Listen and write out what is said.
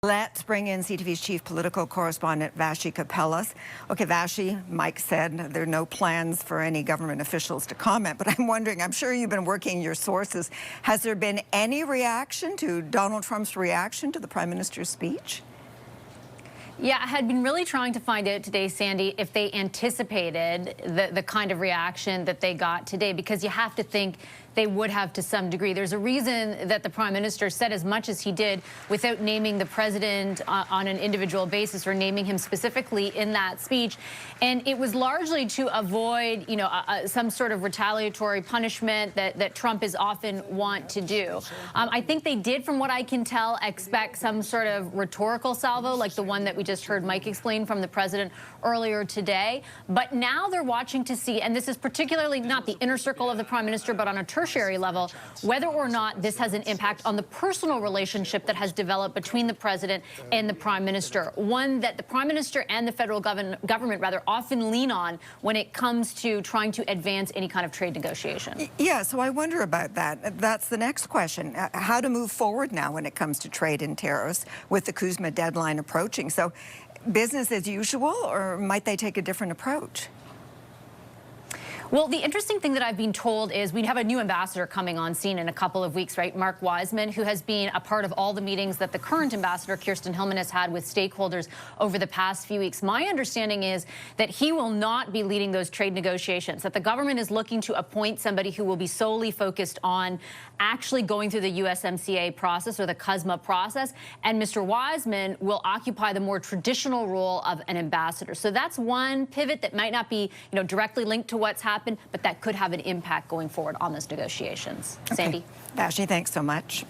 Let's bring in CTV's chief political correspondent, Vassy Kapelos. Okay, Vassy, Mike said there are no plans for any government officials to comment, but I'm wondering, I'm sure you've been working your sources. Has there been any reaction to Donald Trump's reaction to the Prime Minister's speech? Yeah, I had been really trying to find out today, Sandy, if they anticipated the kind of reaction that they got today, because you have to think they would have to some degree. There's a reason that the Prime Minister said as much as he did without naming the president on an individual basis or naming him specifically in that speech. And it was largely to avoid, some sort of retaliatory punishment that Trump is often want to do. I think they did, from what I can tell, expect some sort of rhetorical salvo like the one that we just heard Mike explain from the president earlier today. But now they're watching to see, and this is particularly not the inner circle of the Prime Minister, but on a tertiary level, whether or not this has an impact on the personal relationship that has developed between the president and the Prime Minister, one that the Prime Minister and the federal government rather often lean on when it comes to trying to advance any kind of trade negotiation. Yeah, so I wonder about that. That's the next question. How to move forward now when it comes to trade and tariffs with the CUSMA deadline approaching. So business as usual, or might they take a different approach? Well, the interesting thing that I've been told is we have a new ambassador coming on scene in a couple of weeks, right? Mark Wiseman, who has been a part of all the meetings that the current ambassador, Kirsten Hillman, has had with stakeholders over the past few weeks. My understanding is that he will not be leading those trade negotiations, that the government is looking to appoint somebody who will be solely focused on actually going through the USMCA process or the CUSMA process, and Mr. Wiseman will occupy the more traditional role of an ambassador. So that's one pivot that might not be, directly linked to what's happened, but that could have an impact going forward on those negotiations. Okay. Sandy? Vassy, thanks so much.